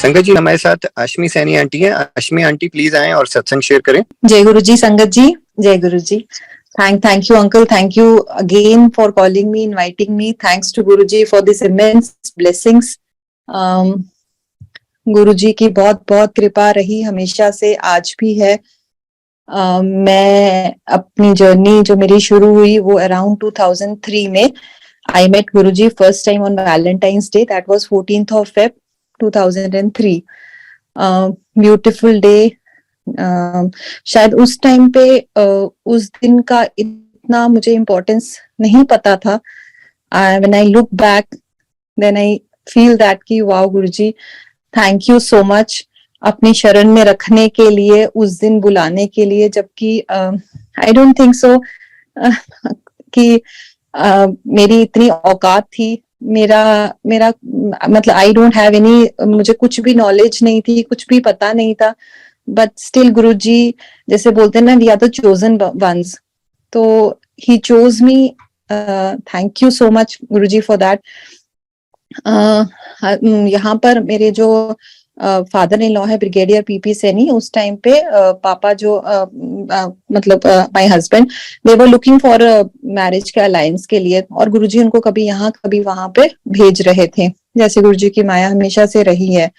संगत जी हमारे साथ अश्मी सैनी आंटी हैं। अश्मी आंटी प्लीज आएं और सत्संग शेयर करें। जय गुरु जी संगत जी, जय गुरु जी। Thank you uncle, thank you again for calling me, inviting me. Thanks to Guru ji for this immense blessings. गुरु जी की बहुत बहुत कृपा रही हमेशा से, आज भी है। मैं अपनी जर्नी जो मेरी शुरू हुई वो अराउंड 2003 में। I met Guruji first time on Valentine's Day. That was 14th of Feb 2003. Beautiful day. शायद उस टाइम पे उस दिन का इतना मुझे इम्पोर्टेंस नहीं पता था। When I look back, then I feel that कि wow Guruji, thank you so much अपनी शरण में रखने के लिए, उस दिन बुलाने के लिए, जबकि आई डोंट थिंक सो कि मेरी इतनी औकात थी। मेरा मेरा मतलब आई डोंट हैव एनी, मुझे कुछ भी नॉलेज नहीं थी, कुछ भी पता नहीं था। बट स्टिल गुरुजी जैसे बोलते हैं ना, we are the chosen ones, तो he chose me. Thank you so much Guruji for that. यहाँ पर मेरे जो फादर इन लॉ है ब्रिगेडियर पीपी सैनी, उस टाइम पे पापा जो मतलब my husband, they were looking for marriage के अलायंस के लिए, और गुरुजी उनको कभी यहाँ कभी वहां पे भेज रहे थे, जैसे गुरुजी की माया हमेशा से रही है।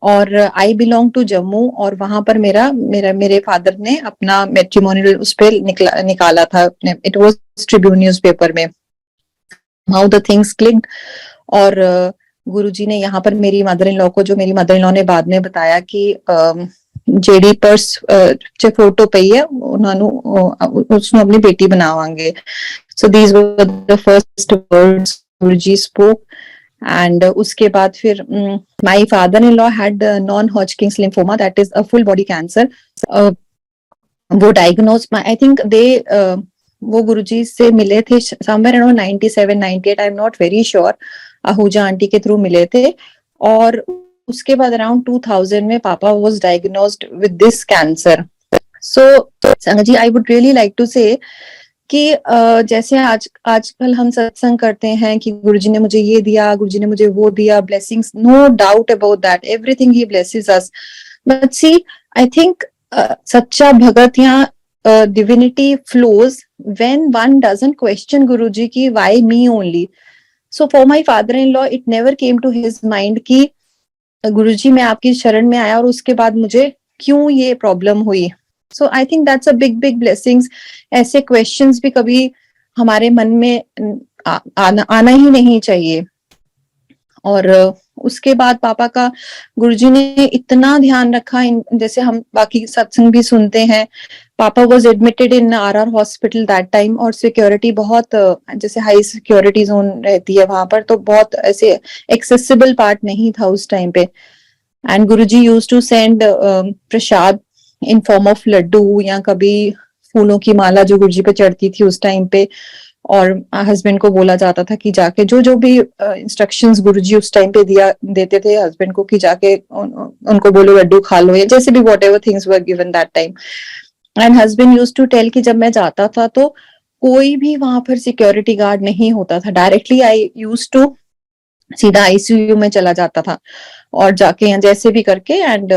और आई बिलोंग टू जम्मू, और वहां पर मेरे फादर ने अपना मैट्रिमोनियल उस पे निकाला था, इट वाज ट्रिब्यून न्यूज़पेपर में। How the things clicked. और गुरुजी ने यहाँ पर मेरी मदर इन लॉ को, जो मेरी मदर इन लॉ ने बाद में बताया कि जेडी पर्स जो फोटो पे है उन्होंने उसने अपनी बेटी बनावांगे। So these were the first words Guruji spoke. And उसके बाद फिर my father in law had non Hodgkin's lymphoma, that is a full body cancer. वो डायग्नोज, आई थिंक दे वो गुरुजी से मिले थे somewhere around 97 98, I am not very sure. Ahuja aunty के through मिले थे। और उसके बाद अराउंड 2000 में पापा was diagnosed with this cancer. So संगत जी, I would really like to say कि जैसे आजकल हम सत्संग करते हैं कि गुरुजी ने मुझे ये दिया, गुरुजी ने मुझे वो दिया, blessings, no doubt about that, everything ही blesses us. But see, I think सच्चा भगत या divinity flows when one doesn't question Guruji ki why me only. So for my father-in-law, it never came to his mind कि गुरुजी मैं आपकी शरण में आया और उसके बाद मुझे क्यों ये प्रॉब्लम हुई। So I think that's a big blessings. ऐसे questions भी कभी हमारे मन में आना ही नहीं चाहिए। और उसके बाद पापा का गुरुजी ने इतना ध्यान रखा, जैसे हम बाकी सत्संग भी सुनते हैं, पापा was admitted in RR hospital that time, और सिक्योरिटी बहुत जैसे हाई सिक्योरिटी जोन रहती है वहां पर, तो बहुत ऐसे एक्सेसिबल पार्ट नहीं था उस टाइम पे। And Guruji used to send prasad in form of laddu, या कभी फूलों की माला जो गुरुजी पे चढ़ती थी उस टाइम पे। और हस्बैंड को बोला जाता था कि जाके जो भी इंस्ट्रक्शंस गुरुजी उस टाइम पे देते थे हस्बैंड को कि जाके उनको बोलो लड्डू खा लो, या जैसे भी whatever things were given that time. And husband used to tell कि जब मैं जाता था तो कोई भी वहां पर सिक्योरिटी गार्ड नहीं होता था, डायरेक्टली आई यूज्ड टू सीधा आईसीयू में चला जाता था, और जाके यहाँ जैसे भी करके, एंड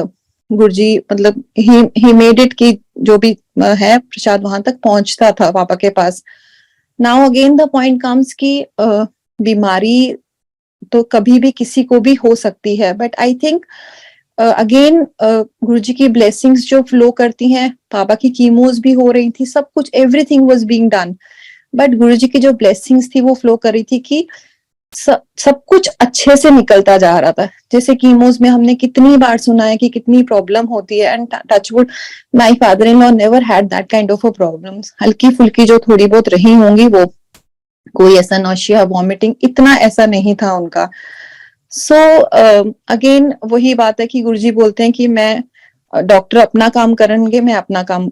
गुरुजी मतलब ही मेड इट कि जो भी है प्रसाद वहां तक पहुंचता था पापा के पास। Now again the point comes कि बीमारी तो कभी भी किसी को भी हो सकती है, बट आई थिंक अगेन गुरुजी की ब्लेसिंग्स जो फ्लो करती हैं, पापा की कीमोज भी हो रही थी, सब कुछ, everything was being done, but Guruji की जो ब्लेसिंग्स थी वो फ्लो कर रही थी कि सब कुछ अच्छे से निकलता जा रहा था। जैसे कीमोज में हमने कितनी बार सुना है कि कितनी प्रॉब्लम होती है, and touchwood my father in law never had that kind of problems. हल्की फुल्की जो थोड़ी बहुत रही होंगी, वो कोई ऐसा नौशिया वॉमिटिंग इतना ऐसा नहीं था उनका। सो अगेन वही बात है कि गुरुजी बोलते हैं कि मैं डॉक्टर अपना काम करेंगे, मैं अपना काम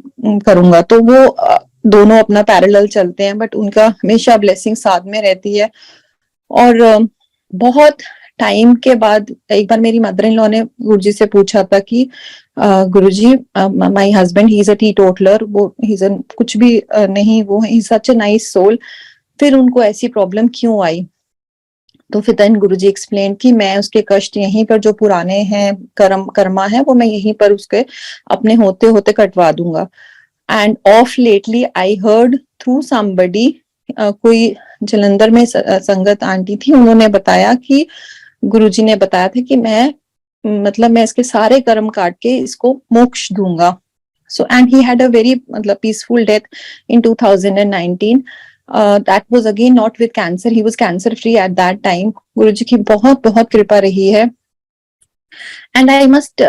करूंगा, तो वो दोनों अपना पैरेलल चलते हैं, बट उनका हमेशा ब्लेसिंग साथ में रहती है। और बहुत टाइम के बाद एक बार मेरी मदर इन लॉ ने गुरुजी से पूछा था कि Guruji, my husband he is a teetotaler, वो ही इज कुछ भी नहीं, वो ही सच अ नाइस सोल, फिर उनको ऐसी प्रॉब्लम क्यों आई। तो फिर देन गुरुजी एक्सप्लेन कि मैं उसके कष्ट यहीं पर जो पुराने हैं कर्मा है वो मैं यहीं पर उसके अपने होते होते कटवा दूंगा। End of lately I heard through somebody, कोई जलंधर में संगत आंटी थी, उन्होंने बताया कि गुरुजी ने बताया था कि मैं इसके सारे कर्म काट के इसको मोक्ष दूंगा। So and he had a very peaceful death in 2019। That was again not with cancer, he was cancer free at that time. Guruji की बहुत बहुत कृपा रही है। And I must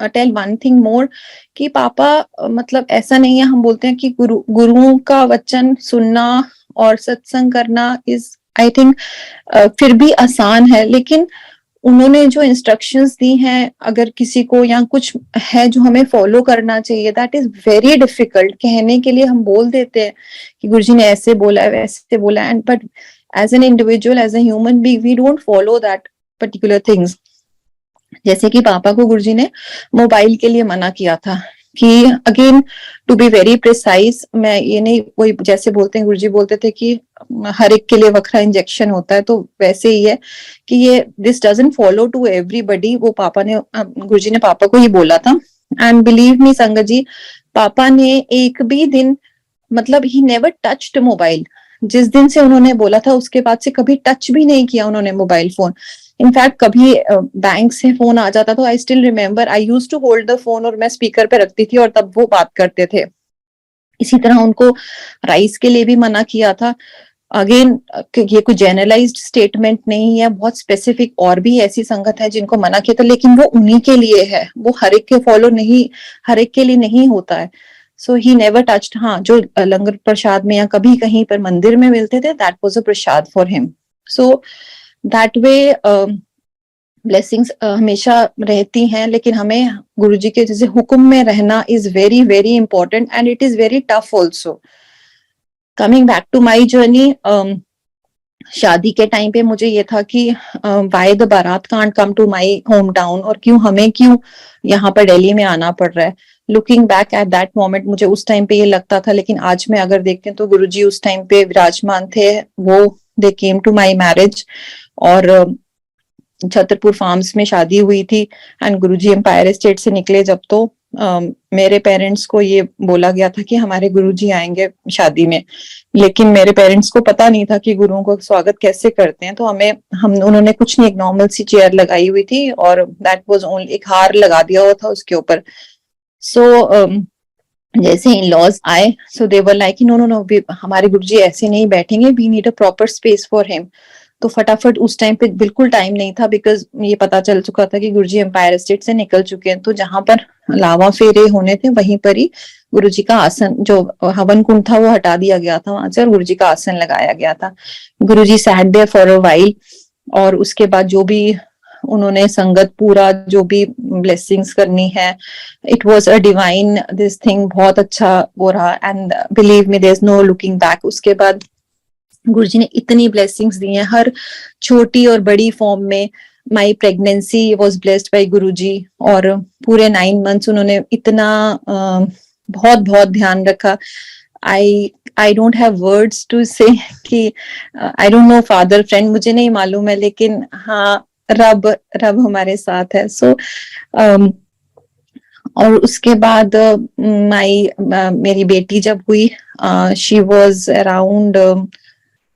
tell one thing more कि पापा ऐसा नहीं है, हम बोलते हैं कि गुरुओं का वचन सुनना और सत्संग करना इज आई थिंक फिर भी आसान है, लेकिन उन्होंने जो इंस्ट्रक्शंस दी हैं अगर किसी को या कुछ है जो हमें फॉलो करना चाहिए, दैट इज वेरी डिफिकल्ट। कहने के लिए हम बोल देते हैं कि गुरुजी ने ऐसे बोला है वैसे बोला है, and but as an individual, as a human being, we don't follow that particular things. जैसे कि पापा को गुरुजी ने मोबाइल के लिए मना किया था कि again to be very precise, मैं ये नहीं, कोई जैसे बोलते हैं गुरुजी बोलते थे कि हर एक के लिए वखरा इंजेक्शन होता है, तो वैसे ही है कि ये this doesn't follow to everybody. वो पापा ने गुरुजी ने पापा को ही बोला था। एंड बिलीव मी संगत जी, पापा ने एक भी दिन ही नेवर टच्ड मोबाइल। जिस दिन से उन्होंने बोला था उसके बाद से कभी टच भी नहीं किया उन्होंने मोबाइल फोन। इनफैक्ट कभी बैंक से फोन आ जाता तो I still remember I use to hold the phone और मैं स्पीकर पे रखती थी और तब वो बात करते थे। इसी तरह उनको राइस के लिए भी मना किया था। अगेन ये कोई जनरलाइज्ड स्टेटमेंट नहीं है, बहुत स्पेसिफिक और भी ऐसी संगत है जिनको मना किया था, लेकिन वो उन्हीं के लिए है, वो हर एक के फॉलो नहीं, हर एक के लिए नहीं होता है। So he never touched. हाँ, जो लंगर प्रसाद में या कभी कहीं पर मंदिर में मिलते थे, that was a Prasad for him. So that way blessings हमेशा रहती हैं, लेकिन हमें गुरुजी के जैसे हुक्म में रहना is very very important and it is very tough also. Coming back to my journey, शादी के टाइम पे मुझे ये था कि why the baraat can't come to my home town, और क्यों यहाँ पर दिल्ली में आना पड़ रहा है। Looking back at that moment मुझे उस टाइम पे ये लगता था, लेकिन आज मैं अगर देखती हूँ तो गुरुजी उस टाइम पे विराजमान थे। वो दे केम टू माई मैरिज और छतरपुर फार्म्स में शादी हुई थी एंड गुरुजी एम्पायर एस्टेट से निकले जब, तो मेरे पेरेंट्स को ये बोला गया था कि हमारे गुरुजी आएंगे शादी में, लेकिन मेरे पेरेंट्स को पता नहीं था कि गुरुओं को स्वागत कैसे करते हैं। तो उन्होंने कुछ नहीं, एक नॉर्मल सी चेयर लगाई हुई थी और दैट वाज ओनली, एक हार लगा दिया हुआ था उसके ऊपर। सो जैसे इन लॉज आए, so they were like no no no, हमारे गुरुजी ऐसे नहीं बैठेंगे, we need a proper space for him. तो फटाफट उस टाइम पे बिल्कुल टाइम नहीं था, बिकॉज ये पता चल चुका था कि गुरुजी एम्पायर एस्टेट से निकल चुके हैं। तो जहां पर लावा फेरे होने थे वहीं पर ही गुरुजी का आसन, जो हवन कुंड था, वो हटा दिया गया था वहां से और गुरुजी का आसन लगाया गया था। Guruji sat there for a while, और उसके बाद जो भी उन्होंने संगत पूरा जो भी ब्लेसिंग्स करनी है, it was a divine this thing, बहुत अच्छा वो रहा। And believe me, there is no looking back. उसके बाद गुरुजी ने इतनी ब्लेसिंग्स दी हैं, हर छोटी और बड़ी फॉर्म में। My pregnancy was blessed by Guruji, और पूरे 9 months उन्होंने इतना बहुत बहुत ध्यान रखा। I don't have words to say कि I don't know father friend, मुझे नहीं मालूम है, लेकिन हाँ, रब रब हमारे साथ है। सो और उसके बाद मेरी बेटी जब हुई, शी वॉज अराउंड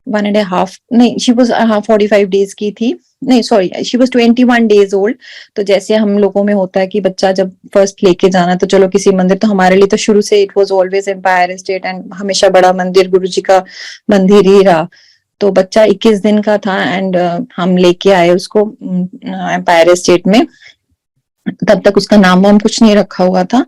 1.5, नहीं, शी वॉज 45 days की थी, नहीं sorry, she was 21 days old. तो जैसे हम लोगों में होता है कि बच्चा जब फर्स्ट लेके जाना तो चलो किसी मंदिर, तो हमारे लिए तो शुरू से it was always empire estate, and हमेशा बड़ा मंदिर गुरुजी का मंदिर ही रहा। तो बच्चा 21 दिन का था एंड हम लेके आए उसको एम्पायर एस्टेट में। तब तक उसका नाम वाम कुछ नहीं रखा हुआ था।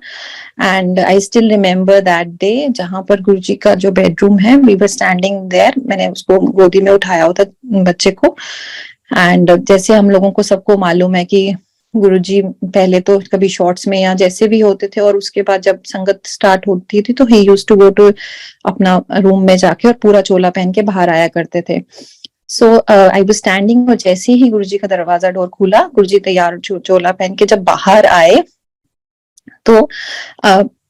And I still remember that day, जहां पर गुरुजी का जो बेडरूम है, वी वर स्टैंडिंग देयर, मैंने उसको गोदी में उठाया हुआ था बच्चे को। एंड जैसे हम लोगों को सबको मालूम है कि गुरुजी पहले तो कभी शॉर्ट्स में या जैसे भी होते थे, और उसके बाद जब संगत स्टार्ट होती थी तो ही यूज्ड टू गो टू अपना रूम में जाके और पूरा चोला पहन के बाहर आया करते थे। सो आई वाज स्टैंडिंग, और जैसे ही गुरुजी का दरवाजा डोर खुला, गुरुजी तैयार चोला पहन के जब बाहर आए तो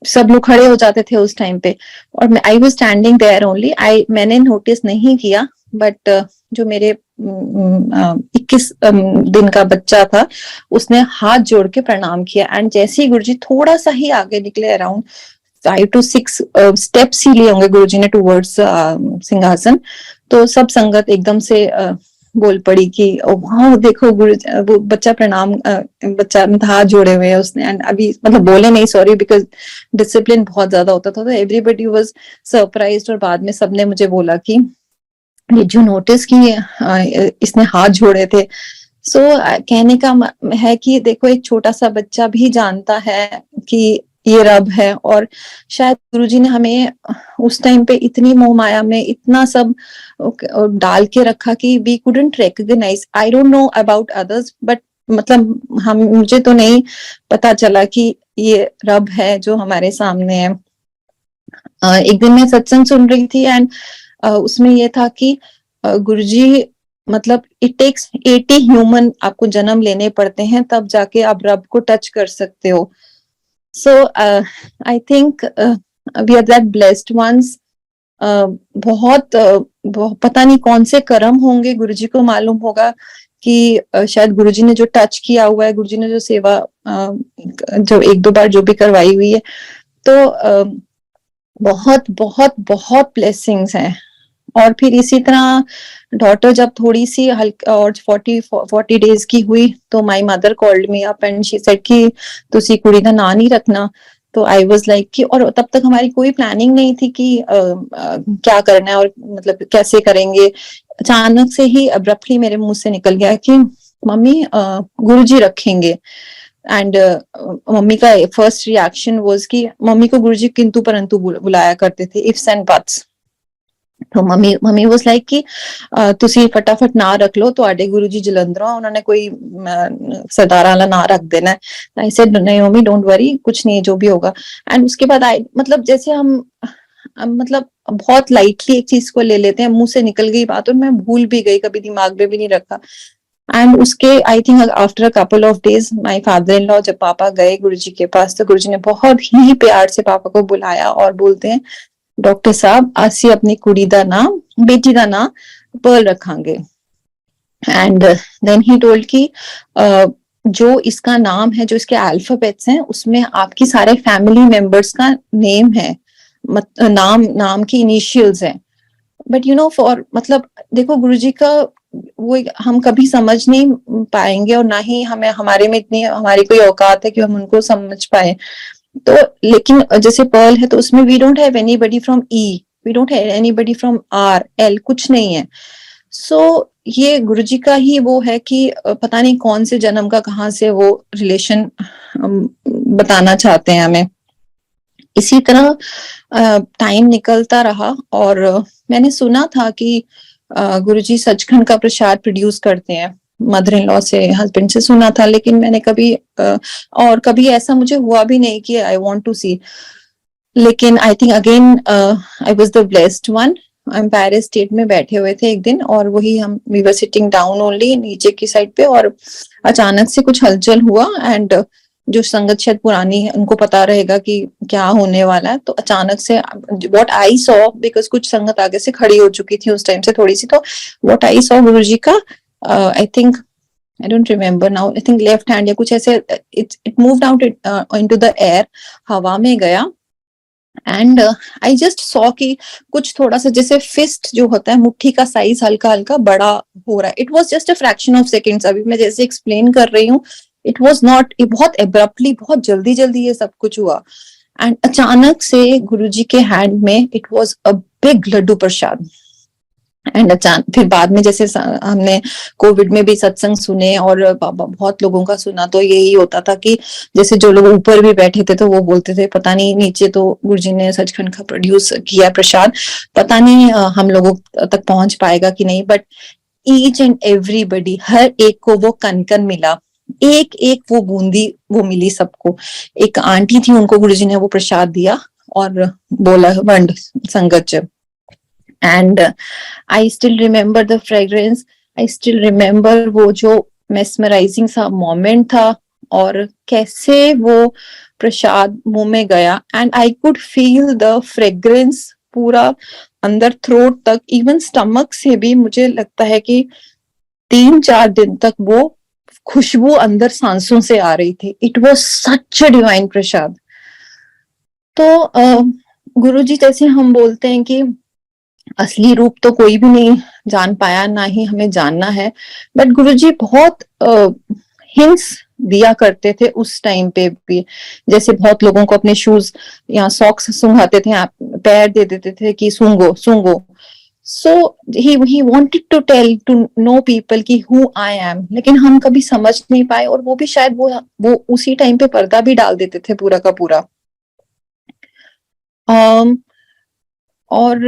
सब लोग खड़े हो जाते थे उस टाइम पे, और I was standing there only. मैंने नोटिस नहीं किया, बट जो मेरे 21 दिन का बच्चा था, उसने हाथ जोड़ के प्रणाम किया। एंड जैसे ही गुरुजी थोड़ा सा ही आगे निकले, अराउंड 5 to 6 स्टेप्स ही लिए होंगे गुरुजी ने टूवर्ड्स सिंहासन, तो सब संगत एकदम से बोल पड़ी कि वाह देखो गुरु, वो बच्चा प्रणाम, बच्चा हाथ जोड़े हुए है उसने। एंड अभी मतलब बोले नहीं सॉरी, बिकॉज डिसिप्लिन बहुत ज्यादा होता था, तो एवरीबडी वाज सरप्राइज्ड। और बाद में सबने मुझे बोला कि डिड यू नोटिस कि इसने हाथ जोड़े थे। सो कहने का है कि देखो, एक छोटा सा बच्चा भी जानता है कि ये रब है। और शायद गुरुजी ने हमें उस टाइम पे इतनी मोह माया में इतना सब डाल के रखा कि we couldn't recognise. I don't know about others, but मतलब मुझे तो नहीं पता चला कि ये रब है जो हमारे सामने है। एक दिन मैं सत्संग सुन रही थी, एंड उसमें ये था कि गुरुजी मतलब इट टेक्स 80 ह्यूमन आपको जन्म लेने पड़ते हैं, तब जाके आप रब को टच कर सकते हो। So I think we are that blessed ones. बहुत पता नहीं कौन से कर्म होंगे, गुरुजी को मालूम होगा कि शायद गुरुजी ने जो टच किया हुआ है, गुरुजी ने जो सेवा जो 1-2 बार जो भी करवाई हुई है, तो बहुत बहुत बहुत ब्लेसिंग्स हैं। और फिर इसी तरह डॉटर जब थोड़ी सी हल्का और 40 डेज की हुई, तो my mother called me up and she said कि तुसी कुड़ी दा नाम नहीं रखना। तो आई वाज लाइक कि, और तब तक हमारी कोई प्लानिंग नहीं थी कि क्या करना है और मतलब कैसे करेंगे। अचानक से ही अब्रप्टली मेरे मुंह से निकल गया कि मम्मी गुरुजी रखेंगे। एंड मम्मी का फर्स्ट रिएक्शन वाज कि मम्मी को गुरुजी किंतु परंतु बुलाया करते थे, इफ्स एंड बट्स। तो मम्मी वाज लाइक कि ਤੁਸੀਂ फटाफट ना रख लो, ਤੁਹਾਡੇ गुरु जी जलंधरों उन्होंने कोई सरदार वाला ना रख देना है। आई सेड नहीं मम्मी डोंट वरी, कुछ नहीं जो भी होगा। एंड उसके बाद आई मतलब जैसे हम मतलब बहुत लाइटली एक चीज को ले लेते हैं, मुंह से निकल गई बात और मैं भूल भी गई, कभी दिमाग में भी नहीं रखा। एंड उसके I think after a couple of days my father in law जब पापा गए गुरुजी के पास, तो गुरुजी ने बहुत ही प्यार से पापा को बुलाया और बोलते हैं डॉक्टर साहब ਅਸੀਂ अपनी कुड़ी दा नाम बेटी दा नाम पर्ल रखांगे। एंड देन ही टोल्ड कि जो इसका नाम है, जो इसके अल्फाबेट्स हैं, उसमें आपकी सारे फैमिली मेंबर्स का नेम है, नाम की इनिशियल्स हैं। बट यू नो फॉर मतलब देखो गुरुजी का वो हम कभी समझ नहीं पाएंगे, और ना ही हमें हमारे में इतनी हमारी कोई औकात है कि हम उनको समझ पाए। तो लेकिन जैसे पर्ल है तो उसमें we don't have anybody from E, we don't have anybody from R L, कुछ नहीं है। सो ये गुरुजी का ही वो है कि पता नहीं कौन से जन्म का कहाँ से वो रिलेशन बताना चाहते हैं हमें। इसी तरह टाइम निकलता रहा, और मैंने सुना था कि गुरुजी सचखंड का प्रसाद प्रोड्यूस करते हैं, मदर इन लॉ से, हस्बैंड से सुना था, लेकिन मैंने कभी और कभी ऐसा मुझे हुआ भी नहीं कि आई वांट टू सी। लेकिन I think again I was the blessed one. हम पेरिस स्टेट में बैठे हुए थे एक दिन, और वही हम we were sitting down only नीचे की साइड पे, और अचानक से कुछ हलचल हुआ। एंड जो संगत शायद पुरानी है उनको पता रहेगा कि क्या होने वाला है, तो अचानक से व्हाट आई सॉ, बिकॉज कुछ संगत आगे से खड़ी हो चुकी थी उस टाइम से थोड़ी सी, तो व्हाट आई सॉ गुरुजी का I think I don't remember now, I think left hand या कुछ ऐसे, it moved out into the air, हवा में गया। एंड आई जस्ट सॉ कि कुछ थोड़ा सा जैसे फिस्ट जो होता है मुट्ठी का साइज हल्का हल्का बड़ा हो रहा है। It was just a fraction of seconds, अभी मैं जैसे एक्सप्लेन कर रही हूँ, इट वॉज नॉट, बहुत एब्रप्टली, बहुत जल्दी जल्दी ये सब कुछ हुआ। एंड अचानक से गुरुजी के हैंड में it was a big laddu prasad. And अचानक फिर बाद में जैसे हमने कोविड में भी सत्संग सुने और बहुत लोगों का सुना, तो यही होता था कि जैसे जो लोग ऊपर भी बैठे थे तो वो बोलते थे पता नहीं नीचे तो गुरुजी ने सचखंड का प्रोड्यूस किया प्रसाद, पता नहीं हम लोगों तक पहुंच पाएगा कि नहीं। बट ईच एंड एवरीबडी, हर एक को वो कनकन मिला, एक एक वो बूंदी वो मिली सबको। एक आंटी थी, उनको गुरुजी ने वो प्रसाद दिया और बोला वंड संगत। And I still remember the fragrance, I still remember वो जो मेस्मराइजिंग सा मोमेंट था, और कैसे वो प्रसाद मुंह में गया। And I could feel the fragrance पूरा अंदर थ्रोट तक, इवन स्टमक से भी मुझे लगता है कि 3-4 दिन तक वो खुशबू अंदर सांसों से आ रही थी. It was such a divine prasad. तो गुरुजी, जैसे हम बोलते हैं कि असली रूप तो कोई भी नहीं जान पाया, ना ही हमें जानना है, बट गुरुजी बहुत हिंट्स दिया करते थे उस टाइम पे भी. जैसे बहुत लोगों को अपने शूज या सॉक्स सूंघाते थे, पैर दे देते थे कि सूंघो सूंघो. So he wanted to tell to no people कि हु आई एम, लेकिन हम कभी समझ नहीं पाए, और वो भी शायद वो उसी टाइम पे पर्दा भी डाल देते थे पूरा का पूरा. और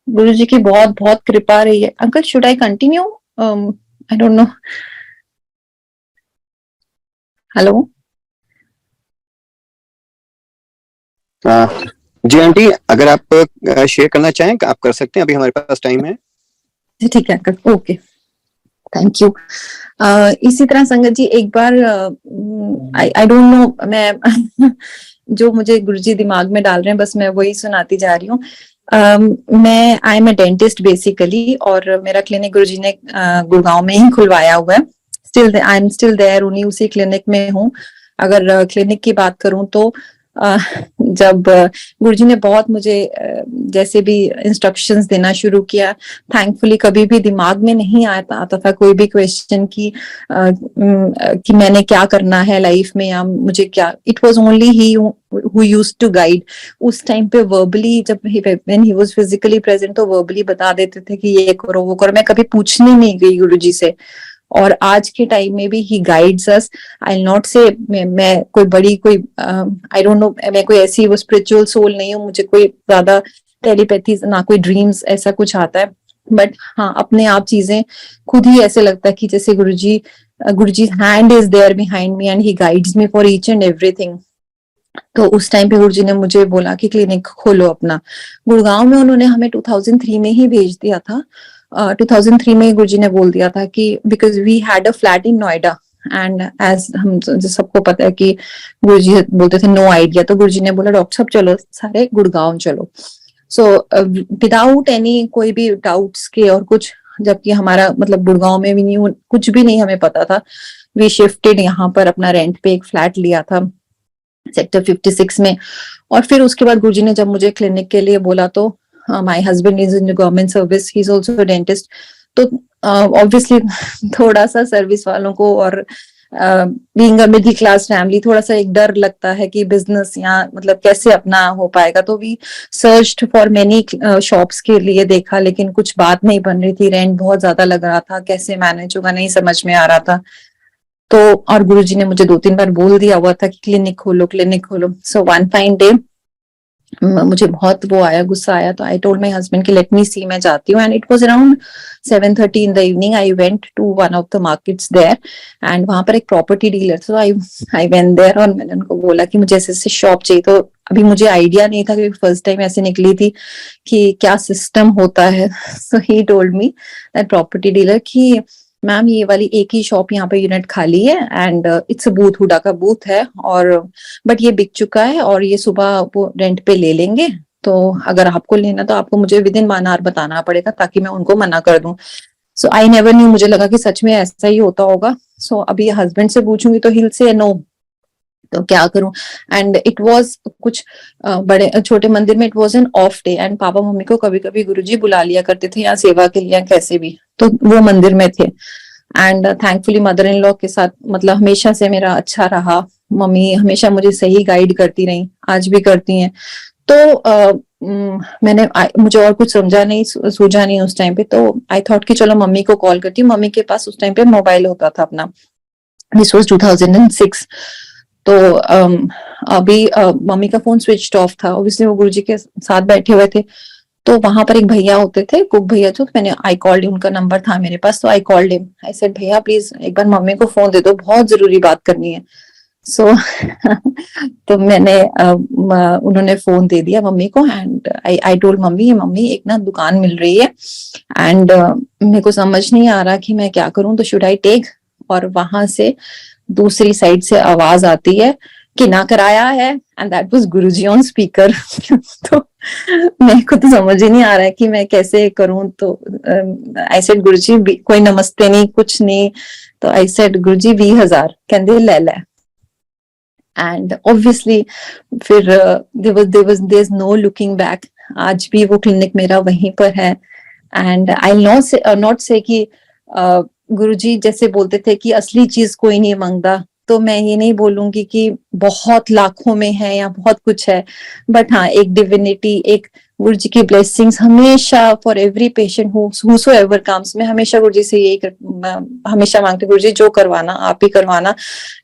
गुरु जी की बहुत बहुत कृपा रही है. Uncle, should I continue? I don't know. Hello. जी आंटी, अगर आप शेयर करना चाहें आप कर सकते हैं, अभी हमारे पास टाइम है. ठीक है अंकल, ओके, थैंक यू. इसी तरह संगत जी, एक बार आई डोंट नो, मैं जो मुझे गुरुजी दिमाग में डाल रहे हैं बस मैं वही सुनाती जा रही हूँ. मैं I am a dentist basically, और मेरा क्लिनिक गुरुजी ने गुड़गांव में ही खुलवाया हुआ है. Still I am still there, उन्हीं उसी क्लिनिक में हूँ. अगर क्लिनिक की बात करूं तो जब गुरुजी ने बहुत मुझे जैसे भी इंस्ट्रक्शंस देना शुरू किया, थैंकफुली कभी भी दिमाग में नहीं आता था कोई भी क्वेश्चन कि मैंने क्या करना है लाइफ में या मुझे क्या. It was only he who used to guide. उस टाइम पे वर्बली, जब when he was physically present, तो वर्बली बता देते थे कि ये करो वो करो. मैं कभी पूछने नहीं गई गुरुजी से. और आज के टाइम में भी ही गाइड्स अस. आई नॉट से मैं कोई बड़ी कोई आई डोंट नो, मैं कोई ऐसी वो स्पिरिचुअल सोल नहीं हूँ, मुझे कोई ज्यादा टेलीपैथी ना कोई ड्रीम्स ऐसा कुछ आता है. बट हाँ, अपने आप चीजें खुद ही ऐसे लगता है कि जैसे Guruji hand is there behind me and he guides me for each and everything. तो उस टाइम पे गुरुजी ने मुझे बोला कि क्लिनिक खोलो अपना. गुड़गांव में उन्होंने हमें 2003 में ही भेज दिया था. 2003 में गुरुजी ने बोल दिया था कि because we had a flat in Noida, and as हम सबको पता है कि गुरुजी बोलते थे नो आइडिया, तो गुरुजी ने बोला डॉक्टर साहब चलो सारे गुड़गांव चलो. सो विदाउट एनी कोई भी डाउट्स के और कुछ, जबकि हमारा मतलब गुड़गांव में भी नहीं, कुछ भी नहीं हमें पता था. वी शिफ्टेड यहाँ पर, अपना रेंट पे एक फ्लैट लिया था सेक्टर 56 में. और फिर उसके बाद गुरुजी ने जब मुझे क्लिनिक के लिए बोला, तो my husband is in government service, he is also a dentist. तो ऑब्वियसली थोड़ा सा सर्विस वालों को और being a middle class family थोड़ा सा एक डर लगता है कि बिजनेस या मतलब कैसे अपना हो पाएगा. तो we searched for many shops के लिए देखा, लेकिन कुछ बात नहीं बन रही थी. रेंट बहुत ज्यादा लग रहा था, कैसे मैनेज होगा नहीं समझ में आ रहा था. तो और गुरुजी ने मुझे 2-3 बार बोल दिया हुआ था कि क्लिनिक खोलो क्लिनिक खोलो. सो वन फाइन डे मुझे बहुत वो आया, गुस्सा आया. तो आई टोल्ड माय हस्बैंड कि लेट मी सी, मैं जाती हूँ. And it was around 7:30 in the evening. I went to one of the markets there, and वहां पर एक property dealer. So I went there, और मैंने उनको बोला कि मुझे ऐसे ऐसे शॉप चाहिए. तो अभी मुझे आइडिया नहीं था, क्योंकि फर्स्ट टाइम ऐसे निकली थी कि क्या सिस्टम होता है. So he told me that property dealer कि मैम ये वाली एक ही शॉप यहाँ पे यूनिट खाली है, एंड इट्स बूथ, हुडा का बूथ है, और बट ये बिक चुका है और ये सुबह वो रेंट पे ले लेंगे. तो अगर आपको लेना तो आपको मुझे विद इन 1 आवर बताना पड़ेगा ताकि मैं उनको मना कर दूं. सो आई नेवर न्यू, मुझे लगा कि सच में ऐसा ही होता होगा. सो अभी हस्बैंड से पूछूंगी तो हिल से नो, तो क्या करूं. एंड इट वाज कुछ बड़े छोटे मंदिर में, it was an of day, and papa mummy को कभी कभी गुरुजी बुला लिया करते थे यहाँ सेवा के लिए कैसे भी, तो वो मंदिर में थे. And thankfully mother in law के साथ मतलब हमेशा से मेरा अच्छा रहा. मम्मी हमेशा मुझे सही गाइड करती रही, आज भी करती हैं. तो मुझे और कुछ समझा नहीं, सूझा नहीं उस टाइम पे. तो आई थॉट कि चलो मम्मी को कॉल करती हूँ. मम्मी के पास उस टाइम पे मोबाइल होता था अपना. This was 2006. तो अभी मम्मी का फोन स्विच ऑफ था. ऑब्वियसली वो गुरुजी के साथ बैठे हुए थे. तो वहां पर एक भैया होते थे, कुक भैया. तो मैंने आई कॉल्ड, उनका नंबर था मेरे पास. तो I called him, I said भैया प्लीज एक बार मम्मी को फोन दे दो, बहुत जरूरी बात करनी है. सो तो मैंने उन्होंने फोन दे दिया मम्मी को. And I told mummy, mummy एक ना दुकान मिल रही है, एंड मेरे को समझ नहीं आ रहा कि मैं क्या करूं, तो शुड आई टेक. और वहां से दूसरी साइड से आवाज आती है कि ना कराया है, and that was Guruji on speaker. तो मेरे को तो समझ ही नहीं आ रहा है कि मैं कैसे करूं। तो आई सेड गुरुजी कोई नमस्ते नहीं, कुछ नहीं। तो आई सेड गुरुजी 20,000 कहते ले ले। एंड ऑब्वियसली फिर there is no looking back. आज भी वो क्लिनिक मेरा वहीं पर है। एंड आई नॉट से कि गुरुजी जैसे बोलते थे कि असली चीज कोई नहीं मांगता, तो मैं ये नहीं बोलूंगी कि बहुत लाखों में है या बहुत कुछ है। बट हाँ, एक डिविनिटी, एक गुरुजी की ब्लेसिंग्स हमेशा for every patient whosoever comes. मैं हमेशा गुरुजी से यही हमेशा मांगती, गुरुजी जो करवाना आप ही करवाना।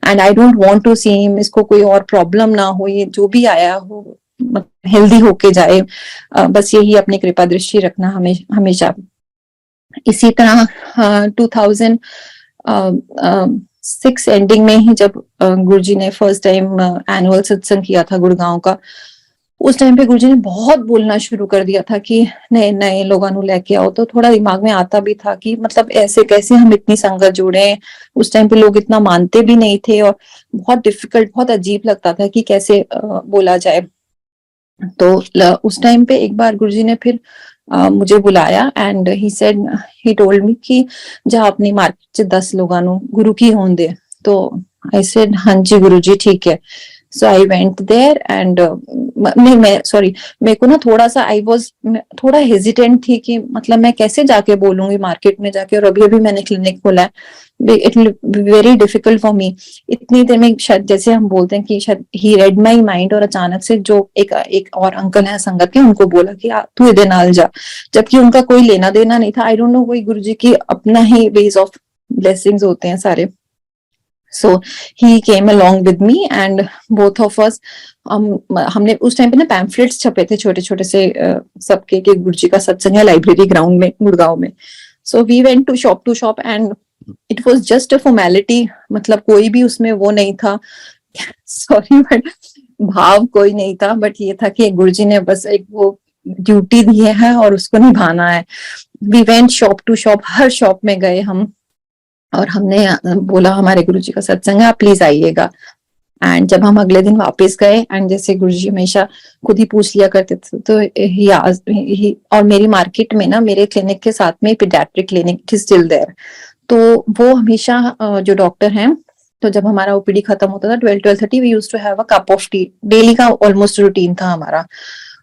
And I don't want to see him, इसको कोई और प्रॉब्लम ना हो, ये जो भी आया हो हेल्दी होके जाए। बस यही अपनी कृपा दृष्टि रखना हमेशा। इसी तरह 2006 एंडिंग में ही जब गुरुजी ने फर्स्ट टाइम एनुअल सत्संग किया था गुड़गांव का, उस टाइम पे गुरुजी ने बहुत बोलना शुरू कर दिया था कि नए नए लोगों को लेके आओ। तो थोड़ा दिमाग में आता भी था कि मतलब ऐसे कैसे हम इतनी संगत जोड़े। उस टाइम पे लोग इतना मानते भी नहीं थे और बहुत डिफिकल्ट, बहुत अजीब लगता था कि कैसे बोला जाए। तो उस टाइम पे एक बार गुरुजी ने फिर मुझे बुलाया एंड ही टोल्ड मी कि जा अपनी मार्केट से 10 लोगों को गुरु की होने दे। तो आई सेड हाँ जी गुरुजी ठीक है। सो आई वेंट देयर एंड मैं सॉरी, मेरे को ना थोड़ा सा थोड़ा हेजिटेंट थी कि मतलब मैं कैसे जाके बोलूंगी मार्केट में जाके, और अभी अभी मैंने क्लिनिक खोला है। It very difficult for me. इतनी देर में शायद जैसे हम बोलते हैं कि शायद ही रेड माई माइंड, और अचानक से जो एक और अंकल है संगत के, उनको बोला कि तू इधर नाल जा, जबकि उनका कोई लेना देना नहीं था। आई डोंट नो, कोई गुरुजी की अपना ही वेज ऑफ ब्लेसिंग्स होते हैं सारे। So he came along with me and both of us हमने उस टाइम पे ना पैम्फलेट्स छपे थे छोटे छोटे से सबके कि गुरुजी का सत्संग है लाइब्रेरी ग्राउंड में गुड़गांव में। So we went to shop and it was just a formality, मतलब कोई भी उसमें वो नहीं था सॉरी बट भाव कोई नहीं था। बट ये था कि गुरुजी ने बस एक वो ड्यूटी दी है और उसको निभाना है। We went shop to shop, हर शॉप में गए हम और हमने बोला हमारे गुरुजी का सत्संग है, आप प्लीज आइएगा। एंड जब हम अगले दिन वापस गए एंड जैसे गुरुजी हमेशा खुद ही पूछ लिया करते थे, तो और मेरी मार्केट में ना मेरे क्लिनिक के साथ में paediatric clinic is still there. तो वो हमेशा जो डॉक्टर हैं, तो जब हमारा ओपीडी खत्म होता था 12-12:30 we used to have a cup of tea, daily का ऑलमोस्ट रूटीन था हमारा।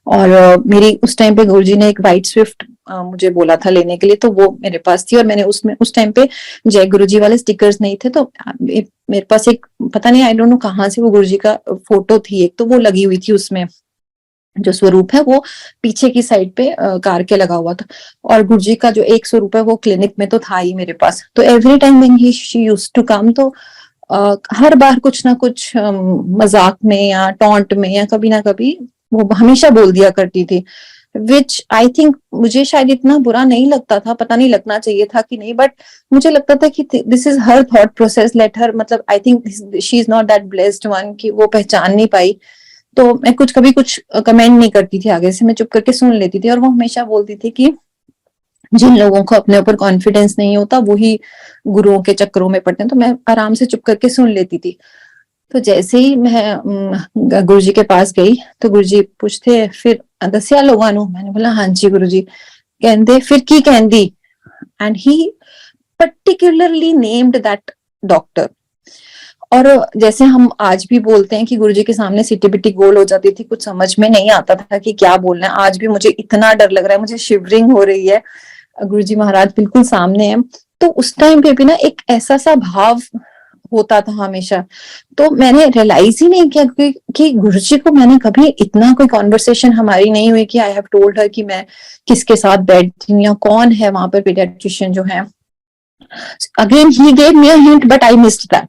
और मेरी उस टाइम पे गुरुजी ने एक व्हाइट स्विफ्ट मुझे बोला था लेने के लिए, तो वो मेरे पास थी। और मैंने उसमें उस टाइम पे जय गुरुजी वाले स्टिकर्स नहीं थे, तो मेरे पास एक पता नहीं आई डोंट नो कहाँ से वो गुरुजी का फोटो थी एक, तो वो लगी हुई थी उसमें। जो स्वरूप है वो पीछे की साइड पे कार के लगा हुआ था, और गुरुजी का जो एक स्वरूप है वो क्लिनिक में तो था ही मेरे पास। तो every time when she used to come, तो हर बार कुछ ना कुछ मजाक में या टॉन्ट में या कभी ना कभी वो हमेशा बोल दिया करती थी, विच आई थिंक मुझे शायद इतना बुरा नहीं लगता था, पता नहीं लगना चाहिए था कि नहीं, बट मुझे लगता था कि this is her thought process, let her, मतलब I think she is not that blessed one कि वो पहचान नहीं पाई। तो मैं कभी कुछ कमेंट नहीं करती थी आगे से, मैं चुप करके सुन लेती थी। और वो हमेशा बोलती थी कि जिन लोगों को अपने ऊपर कॉन्फिडेंस नहीं होता वही गुरुओं के चक्करों में पड़ते हैं। तो मैं आराम से चुप करके सुन लेती थी। तो जैसे ही मैं गुरुजी के पास गई तो गुरुजी पूछते फिर दसिया लोगों नु, मैंने बोला हाँ जी गुरुजी। कहते फिर की कहती, and he particularly named that doctor. और जैसे हम आज भी बोलते हैं कि गुरुजी के सामने सिटी बिटी गोल हो जाती थी, कुछ समझ में नहीं आता था कि क्या बोलना है। आज भी मुझे इतना डर लग रहा है, मुझे शिवरिंग हो रही है, गुरुजी महाराज बिल्कुल सामने है। तो उस टाइम पे भी ना एक ऐसा सा भाव होता था हमेशा। तो मैंने रियलाइज ही नहीं किया कि गुरुजी को मैंने कभी इतना कोई कॉन्वर्सेशन हमारी नहीं हुई कि आई हैव टोल्ड हर कि मैं किसके साथ बैठती हूँ या कौन है वहां पर पीडियाट्रिशियन जो है। Again he gave me a hint but I missed that.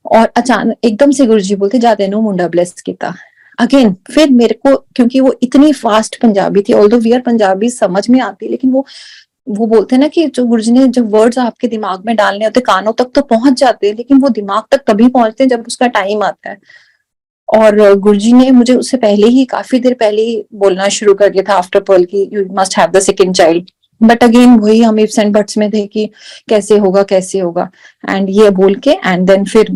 और अचानक एकदम से गुरुजी बोलते जाते नो मुंडा ब्लेस किता। अगेन फिर मेरे को, क्योंकि वो इतनी फास्ट पंजाबी थी, ऑल्दो वी आर पंजाबी समझ में आती, लेकिन वो बोलते हैं ना कि जो गुरुजी ने जब वर्ड्स आपके दिमाग में डालने होते कानों तक तो पहुंच जाते हैं, लेकिन वो दिमाग तक तभी पहुंचते हैं जब उसका टाइम आता है। और गुरुजी ने मुझे उससे पहले ही, काफी देर पहले ही बोलना शुरू कर दिया था आफ्टर पर्ल की you must have the second child. But again वही हम इफ्स एंड बट्स में थे कि कैसे होगा कैसे होगा, एंड ये बोल के एंड देन फिर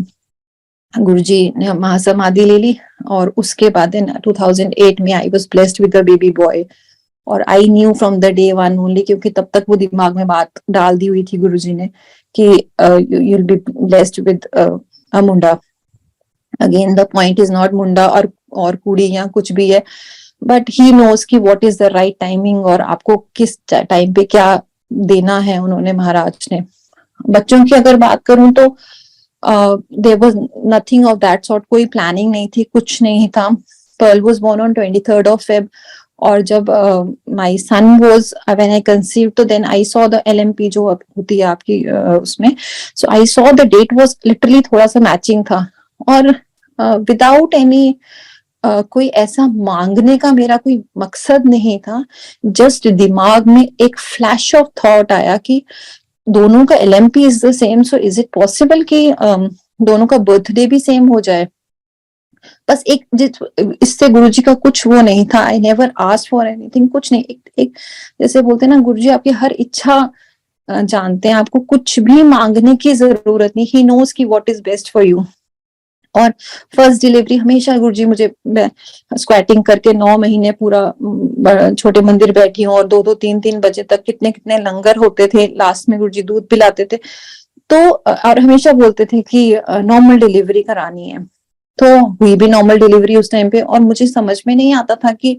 गुरुजी ने महासमाधि ले ली और उसके बाद 2008 में I was blessed with a baby boy. और I knew from the day one only, क्योंकि तब तक वो दिमाग में बात डाल दी हुई थी गुरुजी ने कि you will be blessed with a मुंडा। Again the point is not मुंडा और कुड़ी या कुछ भी है, बट ही नोज कि what is the right timing और आपको किस टाइम पे क्या देना है उन्होंने महाराज ने। बच्चों की अगर बात करूं तो there was nothing of that sort, कोई प्लानिंग नहीं थी, कुछ नहीं था। Pearl was born on 23rd of Feb, और जब my son was when I conceive तो then I saw the LMP जो होती है आपकी उसमें, so I saw the date was literally थोड़ा सा मैचिंग था। और विदाउट एनी कोई ऐसा मांगने का मेरा कोई मकसद नहीं था, जस्ट दिमाग में एक फ्लैश ऑफ थॉट आया कि दोनों का LMP is the same, so is it possible कि दोनों का बर्थडे भी सेम हो जाए। बस इससे गुरुजी का कुछ वो नहीं था। I never asked for anything, कुछ नहीं। एक जैसे बोलते हैं ना, गुरुजी आपकी हर इच्छा जानते हैं, आपको कुछ भी मांगने की जरूरत नहीं। ही नोज कि what is best for you. और फर्स्ट डिलीवरी हमेशा गुरुजी मुझे स्क्वाटिंग करके 9 महीने पूरा छोटे मंदिर बैठी हूँ, और 2-2 3-3 बजे तक कितने कितने लंगर होते थे। लास्ट में गुरुजी दूध पिलाते थे, तो और हमेशा बोलते थे कि नॉर्मल डिलीवरी करानी है। तो हुई भी नॉर्मल डिलीवरी उस टाइम पे, और मुझे समझ में नहीं आता था कि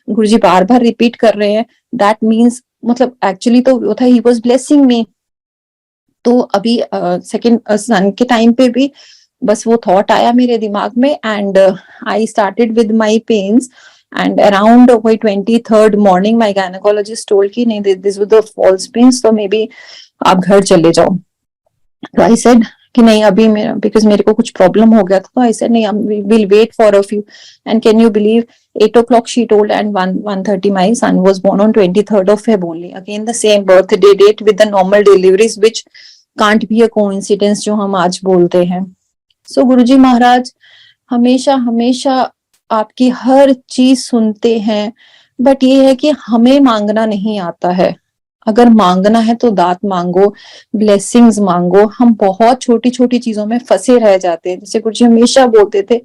गुरुजी बार बार रिपीट कर रहे हैं, दैट मीन्स मतलब एक्चुअली तो वो था ही वाज ब्लेसिंग मी। तो अभी सेकंड सन के टाइम पे भी बस वो थॉट आया मेरे दिमाग में, and I started with my pains, and around वही 23rd morning my gynaecologist told कि नहीं, this was the false pains, तो मे बी आप घर चले जाओ। तो आई सेड कि नहीं, अभी मेरा बिकॉज मेरे को कुछ प्रॉब्लम हो गया था, तो आई सेड नहीं, will wait for a few. And can you believe 8 o'clock she told, and 1:30 my son was born on 23rd of Feb only, again the same birthday date with the normal deliveries, which can't be a coincidence जो हम आज बोलते हैं। सो गुरुजी महाराज हमेशा हमेशा आपकी हर चीज सुनते हैं, बट ये है कि हमें मांगना नहीं आता है। अगर मांगना है तो दात मांगो, ब्लेसिंग्स मांगो। हम बहुत छोटी छोटी चीजों में फंसे रह जाते हैं। जैसे गुरुजी हमेशा बोलते थे,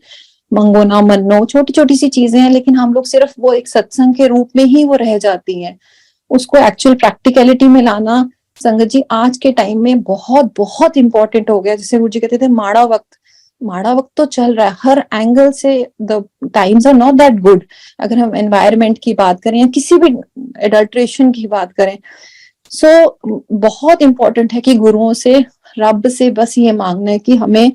मंगो ना मन्नो, छोटी छोटी सी चीजें हैं, लेकिन हम लोग सिर्फ वो एक सत्संग के रूप में ही वो रह जाती हैं। उसको एक्चुअल प्रैक्टिकलिटी में लाना संगत जी आज के टाइम में बहुत बहुत इंपॉर्टेंट हो गया। जैसे गुरुजी कहते थे, माड़ा वक्त तो चल रहा है हर एंगल से, the times are not that good. अगर हम एनवायरनमेंट की बात करें या किसी भी एडल्ट्रेशन की बात करें, सो बहुत इंपॉर्टेंट है कि गुरुओं से, रब से बस ये मांगना है कि हमें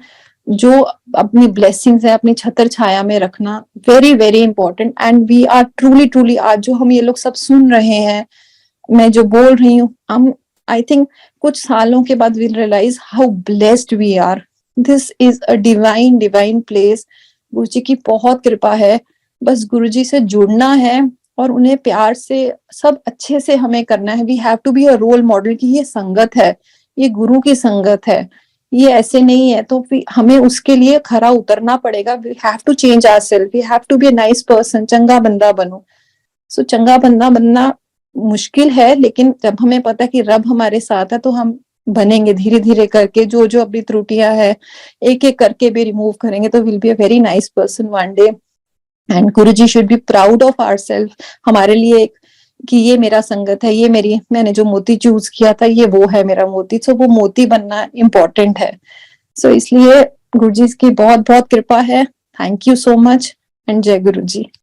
जो अपनी ब्लेसिंग्स है अपनी छतर छाया में रखना, very very important. And we are truly truly, आज जो हम ये लोग सब सुन रहे हैं, मैं जो बोल रही हूँ, हम आई थिंक कुछ सालों के बाद will realise how blessed we are. This is a divine place. Guru ji की बहुत कृपा है। बस गुरु जी से जुड़ना है और उन्हें प्यार से सब अच्छे से हमें करना है। We have to be a role model कि ये संगत है, ये गुरु की संगत है, ये ऐसे नहीं है। तो हमें उसके लिए खरा उतरना पड़ेगा। We have to change ourself, we have to be a nice person, चंगा बंदा बनो। सो चंगा बंदा बनना मुश्किल है, लेकिन जब हमें पता है कि रब हमारे साथ है तो हम बनेंगे धीरे धीरे करके। जो जो अपनी त्रुटियां है एक एक करके भी रिमूव करेंगे तो will be a very nice person one day. And Guru ji should be proud of ourself, हमारे लिए एक कि ये मेरा संगत है, ये मेरी, मैंने जो मोती चूज किया था ये वो है मेरा मोती। सो वो मोती बनना इम्पोर्टेंट है। सो इसलिए गुरु जी की बहुत बहुत कृपा है। Thank you so much and जय गुरु जी।